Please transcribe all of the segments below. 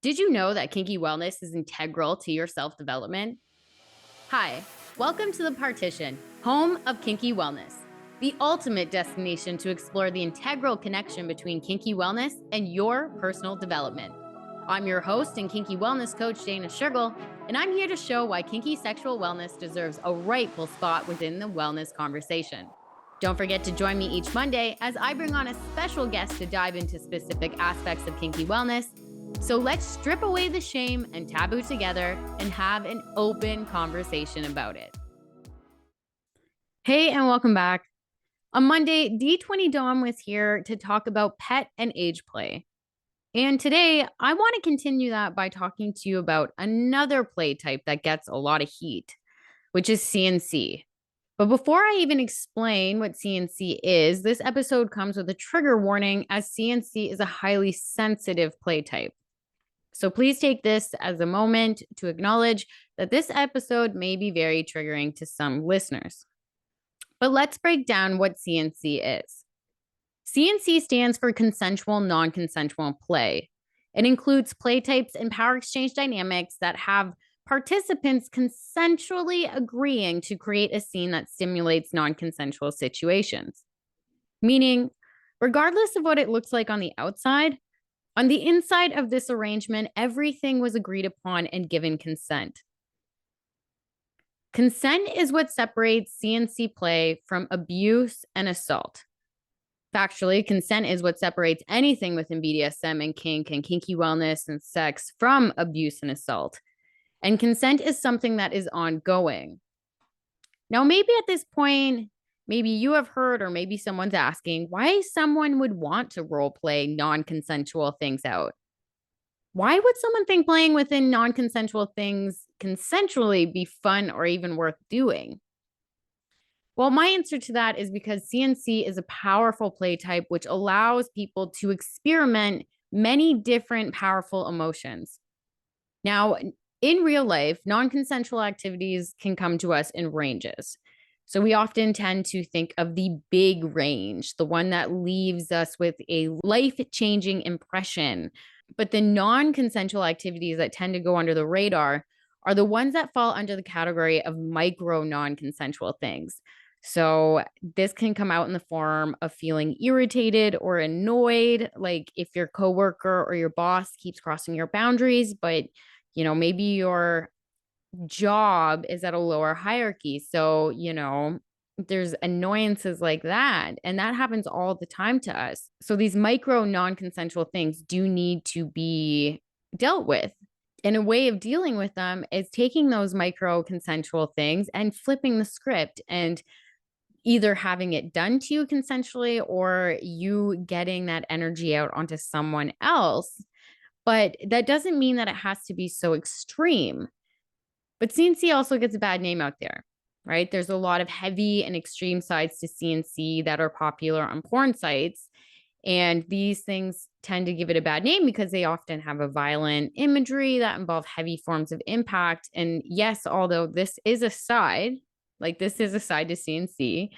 Did you know that kinky wellness is integral to your self-development? Hi, welcome to The Partition, home of kinky wellness, the ultimate destination to explore the integral connection between kinky wellness and your personal development. I'm your host and kinky wellness coach, Dana Schurgel, and I'm here to show why kinky sexual wellness deserves a rightful spot within the wellness conversation. Don't forget to join me each Monday as I bring on a special guest to dive into specific aspects of kinky wellness. So let's strip away the shame and taboo together and have an open conversation about it. Hey, and welcome back. On Monday, D20 Dom was here to talk about pet and age play. And today, I want to continue that by talking to you about another play type that gets a lot of heat, which is CNC. But before I even explain what CNC is, this episode comes with a trigger warning as CNC is a highly sensitive play type. So please take this as a moment to acknowledge that this episode may be very triggering to some listeners. But let's break down what CNC is. CNC stands for Consensual Non-Consensual Play. It includes play types and power exchange dynamics that have participants consensually agreeing to create a scene that stimulates non-consensual situations. Meaning, regardless of what it looks like on the outside, on the inside of this arrangement, everything was agreed upon and given consent. Consent is what separates CNC play from abuse and assault. Factually, consent is what separates anything within BDSM and kink and kinky wellness and sex from abuse and assault. And consent is something that is ongoing. Now, maybe at this point, maybe you have heard, or maybe someone's asking why someone would want to role play non-consensual things out. Why would someone think playing within non-consensual things consensually be fun or even worth doing? Well, my answer to that is because CNC is a powerful play type which allows people to experiment many different powerful emotions. Now, in real life, non-consensual activities can come to us in ranges. So we often tend to think of the big range, the one that leaves us with a life-changing impression. But the non-consensual activities that tend to go under the radar are the ones that fall under the category of micro non-consensual things. So this can come out in the form of feeling irritated or annoyed, like if your coworker or your boss keeps crossing your boundaries, but maybe your job is at a lower hierarchy. So, there's annoyances like that. And that happens all the time to us. So these micro non-consensual things do need to be dealt with. And a way of dealing with them is taking those micro consensual things and flipping the script and either having it done to you consensually or you getting that energy out onto someone else. But that doesn't mean that it has to be so extreme. But CNC also gets a bad name out there, right? There's a lot of heavy and extreme sides to CNC that are popular on porn sites. And these things tend to give it a bad name because they often have a violent imagery that involve heavy forms of impact. And yes, although this is a side, this is a side to CNC,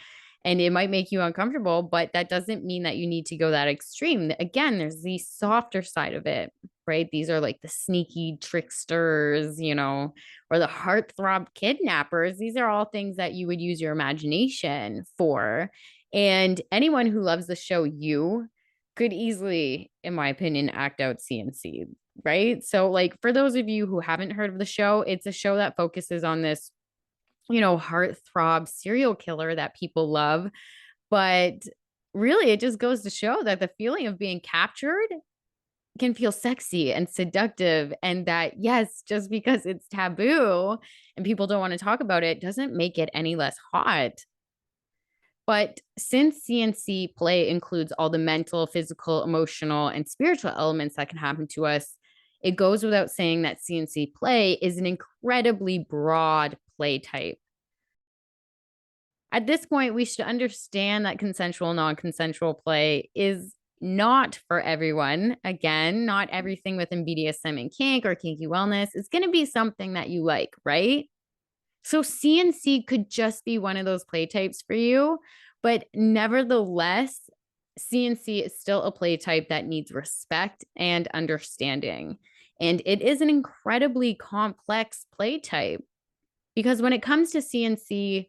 and it might make you uncomfortable, but that doesn't mean that you need to go that extreme. Again, there's the softer side of it, right? These are like the sneaky tricksters, or the heartthrob kidnappers. These are all things that you would use your imagination for. And anyone who loves the show You could easily, in my opinion, act out CNC, right? So for those of you who haven't heard of the show, it's a show that focuses on this heartthrob serial killer that people love. But really, it just goes to show that the feeling of being captured can feel sexy and seductive. And that, yes, just because it's taboo and people don't want to talk about it doesn't make it any less hot. But since CNC play includes all the mental, physical, emotional, and spiritual elements that can happen to us, it goes without saying that CNC play is an incredibly broad play type. At this point, we should understand that consensual, non-consensual play is not for everyone. Again, not everything within BDSM and kink or kinky wellness is going to be something that you like, right? So CNC could just be one of those play types for you, but nevertheless, CNC is still a play type that needs respect and understanding. And it is an incredibly complex play type because when it comes to CNC,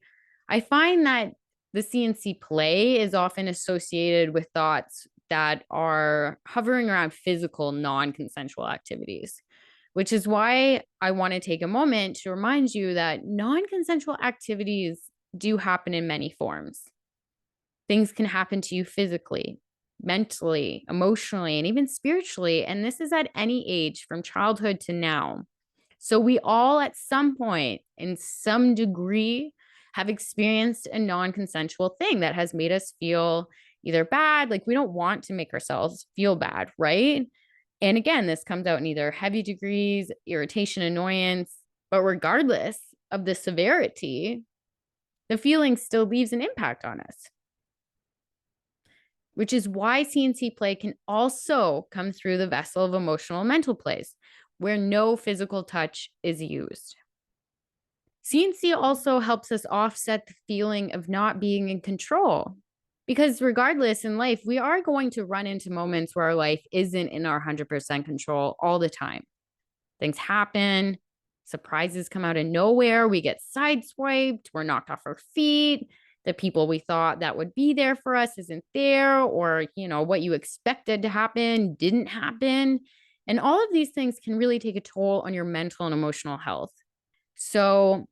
I find that the CNC play is often associated with thoughts that are hovering around physical, non consensual activities, which is why I want to take a moment to remind you that non consensual activities do happen in many forms. Things can happen to you physically, mentally, emotionally, and even spiritually. And this is at any age from childhood to now. So we all, at some point, in some degree, have experienced a non consensual thing that has made us feel either bad, like we don't want to make ourselves feel bad, right? And again, this comes out in either heavy degrees, irritation, annoyance, but regardless of the severity, the feeling still leaves an impact on us, which is why CNC play can also come through the vessel of emotional and mental plays where no physical touch is used. CNC also helps us offset the feeling of not being in control because regardless in life, we are going to run into moments where our life isn't in our 100% control all the time. Things happen, surprises come out of nowhere, we get sideswiped, we're knocked off our feet, the people we thought that would be there for us isn't there, or what you expected to happen didn't happen. And all of these things can really take a toll on your mental and emotional health. So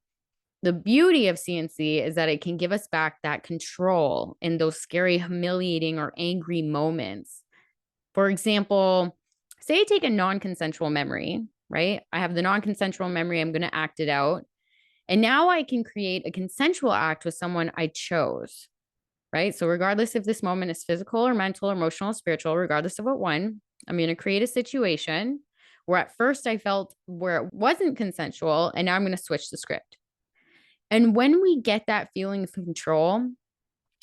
the beauty of CNC is that it can give us back that control in those scary, humiliating, or angry moments. For example, say I take a non-consensual memory, right? I have the non-consensual memory, I'm going to act it out. And now I can create a consensual act with someone I chose, right? So regardless if this moment is physical or mental or emotional or spiritual, regardless of what one, I'm going to create a situation where at first I felt where it wasn't consensual, and now I'm going to switch the script. And when we get that feeling of control,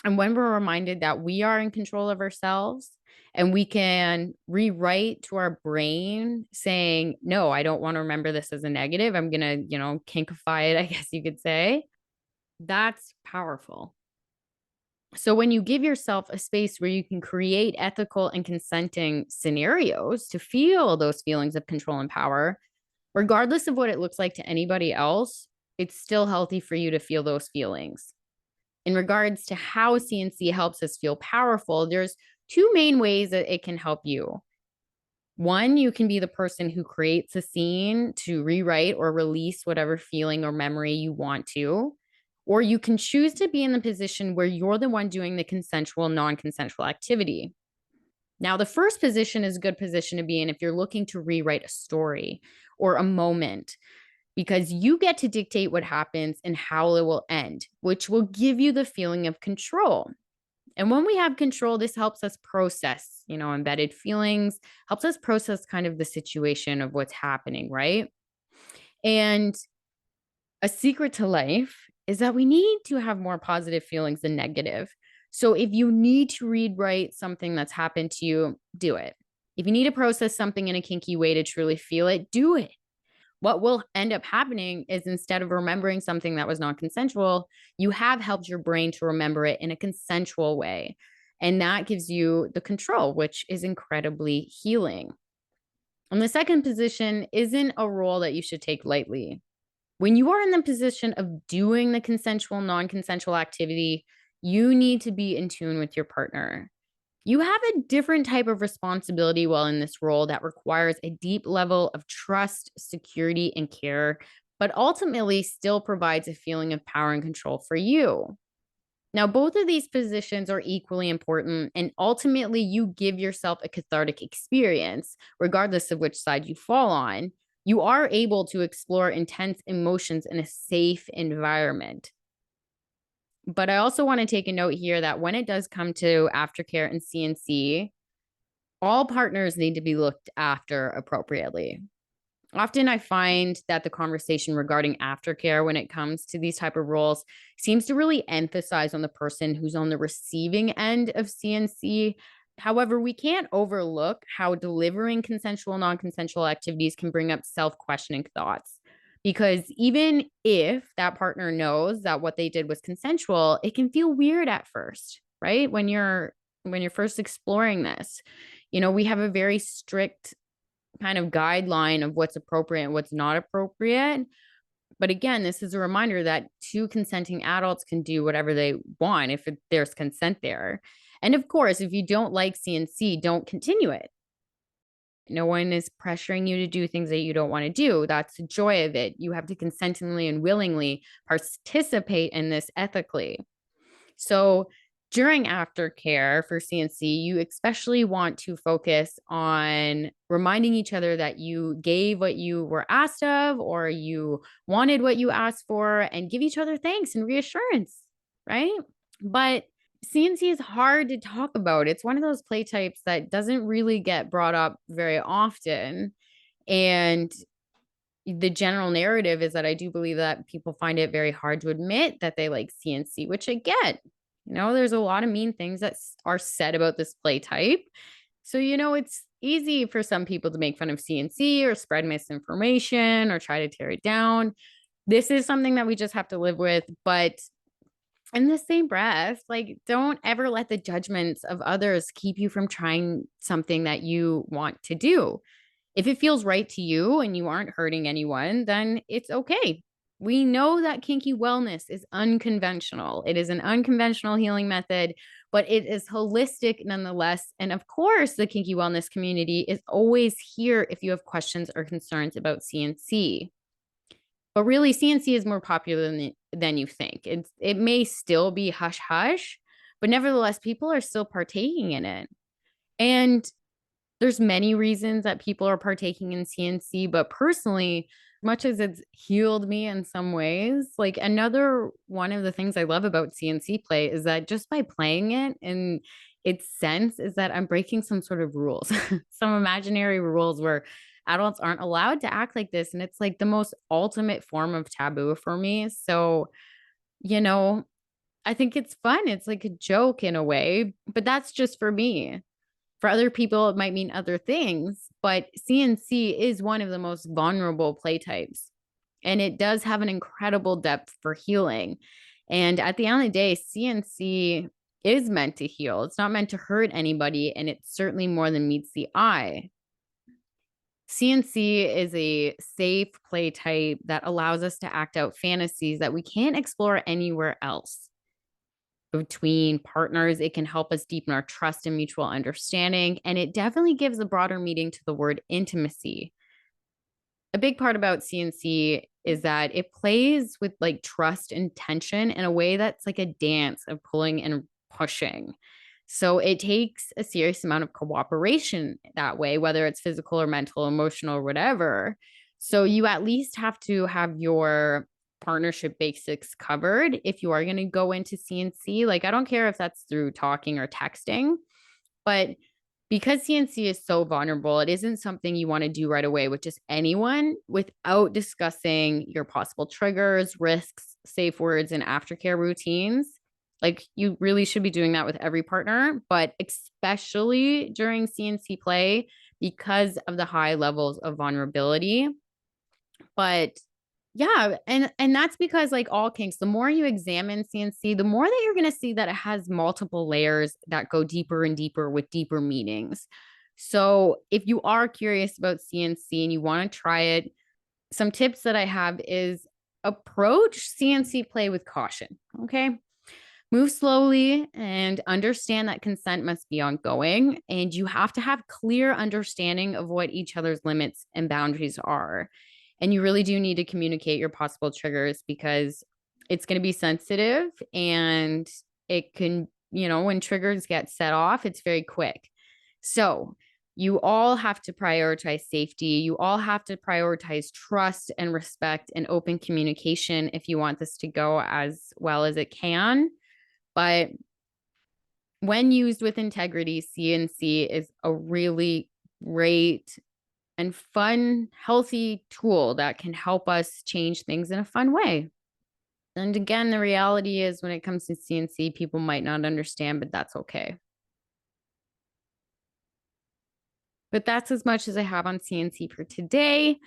and when we're reminded that we are in control of ourselves and we can rewrite to our brain saying, no, I don't want to remember this as a negative. I'm going to, kinkify it, I guess you could say. That's powerful. So when you give yourself a space where you can create ethical and consenting scenarios to feel those feelings of control and power, regardless of what it looks like to anybody else, it's still healthy for you to feel those feelings. In regards to how CNC helps us feel powerful, there's two main ways that it can help you. One, you can be the person who creates a scene to rewrite or release whatever feeling or memory you want to. Or you can choose to be in the position where you're the one doing the consensual, non-consensual activity. Now, the first position is a good position to be in if you're looking to rewrite a story or a moment, because you get to dictate what happens and how it will end, which will give you the feeling of control. And when we have control, this helps us process, embedded feelings, helps us process kind of the situation of what's happening, right? And a secret to life is that we need to have more positive feelings than negative. So if you need to rewrite something that's happened to you, do it. If you need to process something in a kinky way to truly feel it, do it. What will end up happening is instead of remembering something that was non consensual, you have helped your brain to remember it in a consensual way. And that gives you the control, which is incredibly healing. And the second position isn't a role that you should take lightly. When you are in the position of doing the consensual, non consensual activity, you need to be in tune with your partner. You have a different type of responsibility while in this role that requires a deep level of trust, security, and care, but ultimately still provides a feeling of power and control for you. Now, both of these positions are equally important, and ultimately, you give yourself a cathartic experience, regardless of which side you fall on. You are able to explore intense emotions in a safe environment. But I also want to take a note here that when it does come to aftercare and CNC, all partners need to be looked after appropriately. Often I find that the conversation regarding aftercare when it comes to these type of roles seems to really emphasize on the person who's on the receiving end of CNC. However, we can't overlook how delivering consensual, non-consensual activities can bring up self-questioning thoughts. Because even if that partner knows that what they did was consensual, it can feel weird at first, right? When you're first exploring this. We have a very strict kind of guideline of what's appropriate and what's not appropriate. But again, this is a reminder that two consenting adults can do whatever they want if there's consent there. And of course, if you don't like CNC, don't continue it. No one is pressuring you to do things that you don't want to do. That's the joy of it. You have to consentingly and willingly participate in this ethically. So during aftercare for CNC, you especially want to focus on reminding each other that you gave what you were asked of, or you wanted what you asked for, and give each other thanks and reassurance, right? But CNC is hard to talk about. It's one of those play types that doesn't really get brought up very often. And the general narrative is that I do believe that people find it very hard to admit that they like CNC, which I get. There's a lot of mean things that are said about this play type. So, it's easy for some people to make fun of CNC or spread misinformation or try to tear it down. This is something that we just have to live with. But in the same breath, like, don't ever let the judgments of others keep you from trying something that you want to do. If it feels right to you and you aren't hurting anyone, then it's okay. We know that kinky wellness is unconventional. It is an unconventional healing method, but it is holistic nonetheless. And of course, the kinky wellness community is always here if you have questions or concerns about CNC. But really, CNC is more popular than you think. It may still be hush hush, but nevertheless, people are still partaking in it. And there's many reasons that people are partaking in CNC, but personally, much as it's healed me in some ways, like, another one of the things I love about CNC play is that just by playing it in its sense is that I'm breaking some sort of rules, some imaginary rules where adults aren't allowed to act like this. And it's like the most ultimate form of taboo for me. So, you know, I think it's fun. It's like a joke in a way, but that's just for me. For other people, it might mean other things, but CNC is one of the most vulnerable play types. And it does have an incredible depth for healing. And at the end of the day, CNC is meant to heal. It's not meant to hurt anybody. And it's certainly more than meets the eye. CNC is a safe play type that allows us to act out fantasies that we can't explore anywhere else. Between partners, it can help us deepen our trust and mutual understanding. And it definitely gives a broader meaning to the word intimacy. A big part about CNC is that it plays with like trust and tension in a way that's like a dance of pulling and pushing. So it takes a serious amount of cooperation that way, whether it's physical or mental, emotional, or whatever. So you at least have to have your partnership basics covered if you are going to go into CNC. Like, I don't care if that's through talking or texting, but because CNC is so vulnerable, it isn't something you want to do right away with just anyone without discussing your possible triggers, risks, safe words, and aftercare routines. Like, you really should be doing that with every partner, but especially during CNC play because of the high levels of vulnerability. But yeah, and that's because, like all kinks, the more you examine CNC, the more that you're going to see that it has multiple layers that go deeper and deeper with deeper meanings. So if you are curious about CNC and you want to try it, some tips that I have is approach CNC play with caution. Okay. Move slowly and understand that consent must be ongoing, and you have to have clear understanding of what each other's limits and boundaries are. And you really do need to communicate your possible triggers because it's going to be sensitive, and it can, when triggers get set off, it's very quick. So you all have to prioritize safety. You all have to prioritize trust and respect and open communication if you want this to go as well as it can. But when used with integrity, CNC is a really great and fun, healthy tool that can help us change things in a fun way. And again, the reality is when it comes to CNC, people might not understand, but that's okay. But that's as much as I have on CNC for today.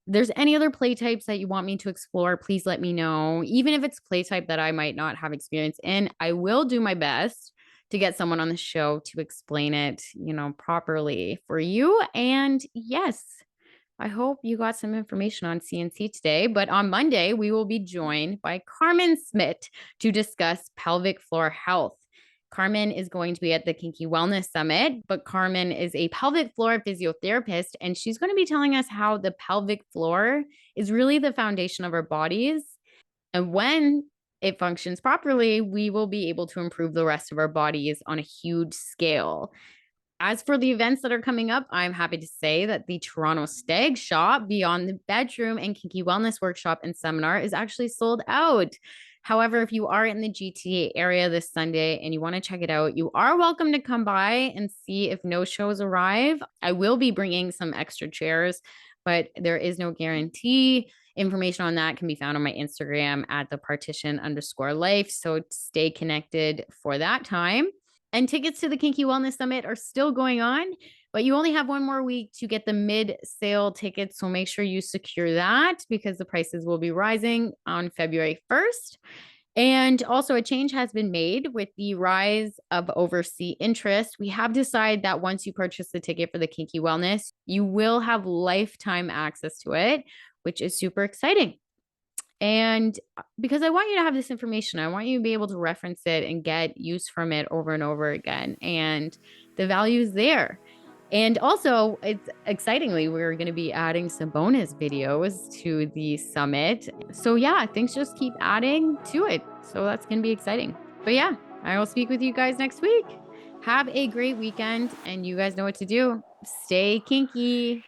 If there's any other play types that you want me to explore, please let me know. Even if it's play type that I might not have experience in, I will do my best to get someone on the show to explain it, properly for you. And yes, I hope you got some information on CNC today. But on Monday, we will be joined by Carmen Smith to discuss pelvic floor health. Carmen is going to be at the Kinky Wellness Summit, but Carmen is a pelvic floor physiotherapist, and she's going to be telling us how the pelvic floor is really the foundation of our bodies. And when it functions properly, we will be able to improve the rest of our bodies on a huge scale. As for the events that are coming up, I'm happy to say that the Toronto Stag Shop Beyond the Bedroom and Kinky Wellness Workshop and Seminar is actually sold out. However, if you are in the GTA area this Sunday and you want to check it out, you are welcome to come by and see if no shows arrive. I will be bringing some extra chairs, but there is no guarantee. Information on that can be found on my Instagram at thepartition_life. So stay connected for that time. And tickets to the Kinky Wellness Summit are still going on, but you only have one more week to get the mid-sale tickets. So make sure you secure that because the prices will be rising on February 1st. And also a change has been made with the rise of overseas interest. We have decided that once you purchase the ticket for the Kinky Wellness, you will have lifetime access to it, which is super exciting. And because I want you to have this information, I want you to be able to reference it and get use from it over and over again. And the value is there. And also, it's excitingly, we're going to be adding some bonus videos to the summit. So yeah, things just keep adding to it. So that's going to be exciting. But yeah, I will speak with you guys next week. Have a great weekend, and you guys know what to do. Stay kinky.